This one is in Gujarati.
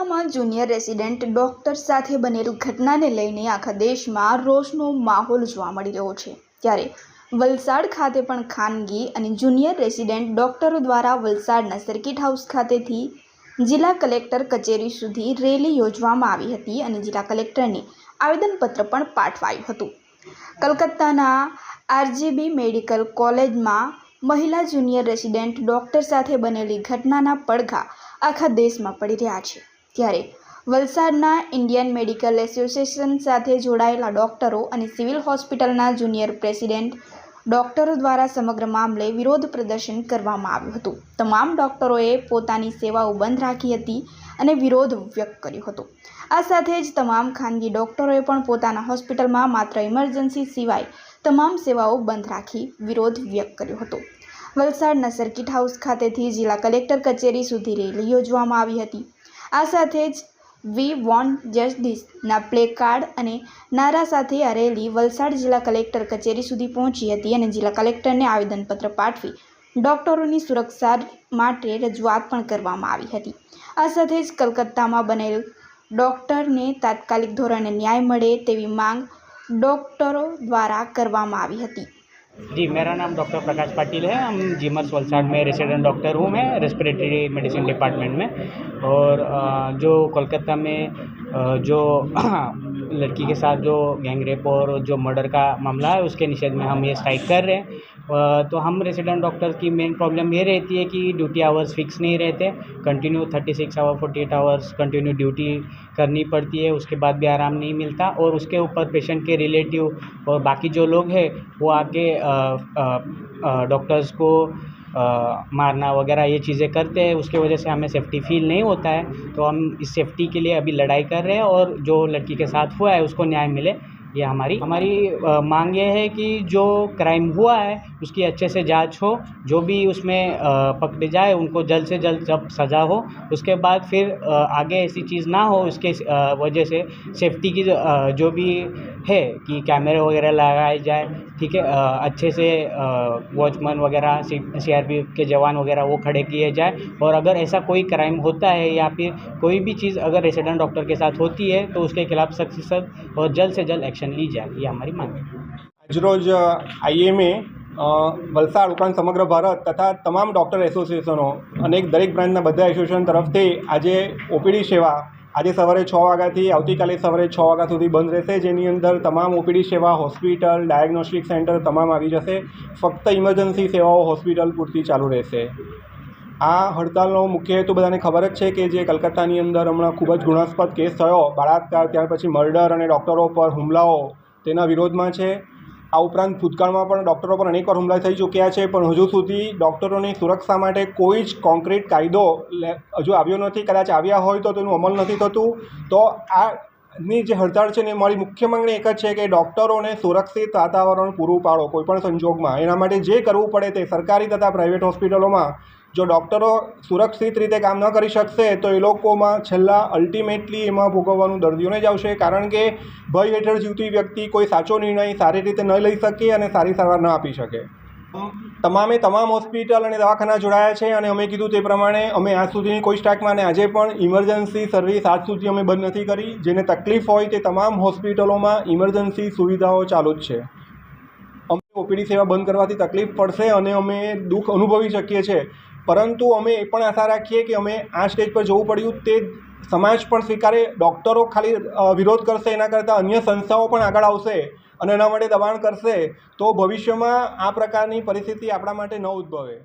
કોલકાતામાં જુનિયર રેસિડેન્ટ ડોક્ટર સાથે બનેલી ઘટનાને લઈને આખા દેશમાં રોષનો માહોલ જોવા મળી રહ્યો છે। ત્યારે વલસાડ ખાતે પણ ખાનગી અને જુનિયર રેસિડેન્ટ ડોક્ટરો દ્વારા વલસાડના સર્કિટ હાઉસ ખાતેથી જિલ્લા કલેક્ટર કચેરી સુધી રેલી યોજવામાં આવી હતી અને જિલ્લા કલેક્ટરને આવેદનપત્ર પણ પાઠવાયું હતું। કલકત્તાના આરજીબી મેડિકલ કોલેજમાં મહિલા જુનિયર રેસિડેન્ટ ડોક્ટર સાથે બનેલી ઘટનાના પડઘા આખા દેશમાં પડી રહ્યા છે। ત્યારે વલસાડના ઇન્ડિયન મેડિકલ એસોસિએશન સાથે જોડાયેલા ડોક્ટરો અને સિવિલ હોસ્પિટલના જુનિયર પ્રેસિડેન્ટ ડોક્ટરો દ્વારા સમગ્ર મામલે વિરોધ પ્રદર્શન કરવામાં આવ્યું હતું। તમામ ડોક્ટરોએ પોતાની સેવાઓ બંધ રાખી હતી અને વિરોધ વ્યક્ત કર્યો હતો। આ સાથે જ તમામ ખાનગી ડોક્ટરોએ પણ પોતાના હોસ્પિટલમાં માત્ર ઇમરજન્સી સિવાય તમામ સેવાઓ બંધ રાખી વિરોધ વ્યક્ત કર્યો હતો। વલસાડના સર્કિટ હાઉસ ખાતેથી જિલ્લા કલેક્ટર કચેરી સુધી રેલી યોજવામાં આવી હતી। આ સાથે જ વી વોન્ટ જસ્ટિસના પ્લેકાર્ડ અને નારા સાથે આ રેલી વલસાડ જિલ્લા કલેક્ટર કચેરી સુધી પહોંચી હતી અને જિલ્લા કલેક્ટરને આવેદનપત્ર પાઠવી ડોક્ટરોની સુરક્ષા માટે રજૂઆત પણ કરવામાં આવી હતી। આ સાથે જ કલકત્તામાં બનેલ ડોક્ટરને તાત્કાલિક ધોરણે ન્યાય મળે તેવી માંગ डॉक्टरों द्वारा करवामा आवी हती। जी, मेरा नाम डॉक्टर प्रकाश पाटिल है। हम जीमस वलसाड में रेसिडेंट डॉक्टर हूँ मैं, रेस्पिरेटरी मेडिसिन डिपार्टमेंट में। और जो कोलकाता में जो लड़की के साथ जो गैंगरेप और जो मर्डर का मामला है उसके निषेध में हम ये स्ट्राइक कर रहे हैं। तो हम रेसिडेंट डॉक्टर की मेन प्रॉब्लम ये रहती है कि ड्यूटी आवर्स फिक्स नहीं रहते, continue 36 hour 48 hours continue duty करनी पड़ती है, उसके बाद भी आराम नहीं मिलता। और उसके ऊपर पेशेंट के रिलेटिव और बाकी जो लोग हैं वो आके डॉक्टर्स को मारना वगैरह ये चीज़ें करते हैं। उसके वजह से हमें सेफ्टी फील नहीं होता है। तो हम इस सेफ्टी के लिए अभी लड़ाई कर रहे हैं और जो लड़की के साथ हुआ है उसको न्याय मिले, ये हमारी मांग ये है कि जो क्राइम हुआ है उसकी अच्छे से जांच हो, जो भी उसमें पकड़े जाए उनको जल्द से जल्द जब सज़ा हो, उसके बाद फिर आगे ऐसी चीज़ ना हो। उसके वजह से सेफ्टी की जो भी है कि कैमरे वगैरह लगाए जाए, ठीक है, अच्छे से वॉचमैन वगैरह सीआरपीएफ के जवान वगैरह वो खड़े किए जाए। और अगर ऐसा कोई क्राइम होता है या फिर कोई भी चीज़ अगर रेसिडेंट डॉक्टर के साथ होती है तो उसके खिलाफ सख्त से सख्त और जल्द से जल्द एक्शन ली जाए, ये हमारी मांग है। આજરોજ આઈએમએ વલસાડ ઉપરાંત સમગ્ર ભારત તથા તમામ ડૉક્ટર એસોસિએશનો અને દરેક બ્રાન્ચના બધા એસોસિએશન તરફથી આજે ઓપીડી સેવા આજે સવારે 6 વાગ્યાથી આવતીકાલે સવારે 6 વાગ્યા સુધી બંધ રહેશે, જેની અંદર તમામ ઓપીડી સેવા, હોસ્પિટલ, ડાયગ્નોસ્ટિક સેન્ટર તમામ આવી જશે। ફક્ત ઇમરજન્સી સેવાઓ હોસ્પિટલ પૂરતી ચાલુ રહેશે। આ હડતાલનો મુખ્ય હેતુ બધાને ખબર જ છે કે જે કલકત્તાની અંદર હમણાં ખૂબ જ ઘૃણાસ્પદ કેસ થયો, બળાત્કાર, ત્યાર પછી મર્ડર અને ડૉક્ટરો પર હુમલાઓ, તેના વિરોધમાં છે। આ ઉપરાંત ભૂતકાળમાં પણ ડૉક્ટરો પર અનેકવાર હુમલા થઈ ચૂક્યા છે, પણ હજુ સુધી ડૉક્ટરોની સુરક્ષા માટે કોઈ જ કોન્ક્રીટ કાયદો હજુ આવ્યો નથી। કદાચ આવ્યા હોય તો તેનું અમલ નથી થતું। તો આની જે હડતાળ છે ને મારી મુખ્ય માંગણી એક જ છે કે ડૉક્ટરોને સુરક્ષિત વાતાવરણ પૂરું પાડો કોઈપણ સંજોગમાં। એના માટે જે કરવું પડે તે સરકારી તથા પ્રાઇવેટ હોસ્પિટલોમાં જો ડૉક્ટરો સુરક્ષિત રીતે કામ ન કરી શકશે તો એ લોકોમાં છેલ્લા અલ્ટિમેટલી એમાં ભોગવવાનું દર્દીઓને જ આવશે, કારણ કે ભય હેઠળ જીવતી વ્યક્તિ કોઈ સાચો નિર્ણય સારી રીતે ન લઈ શકે અને સારી સારવાર ન આપી શકે। તમામે તમામ હોસ્પિટલ અને દવાખાના જોડાયા છે અને અમે કીધું તે પ્રમાણે અમે આજ સુધીની કોઈ સ્ટ્રાઇકમાં અને આજે પણ ઇમરજન્સી સર્વિસ આજ સુધી અમે બંધ નથી કરી। જેને તકલીફ હોય તે તમામ હોસ્પિટલોમાં ઇમરજન્સી સુવિધાઓ ચાલુ જ છે। અમે ઓપીડી સેવા બંધ કરવાથી તકલીફ પડશે અને અમે દુઃખ અનુભવી શકીએ છીએ, પરંતુ અમે એ પણ આશા રાખીએ કે અમે આ સ્ટેજ પર જવું પડ્યું તે સમાજ પણ સ્વીકારે। ડૉક્ટરો ખાલી વિરોધ કરશે એના કરતાં અન્ય સંસ્થાઓ પણ આગળ આવશે અને એના માટે દબાણ કરશે, તો ભવિષ્યમાં આ પ્રકારની પરિસ્થિતિ આપણા માટે ન ઉદ્ભવે।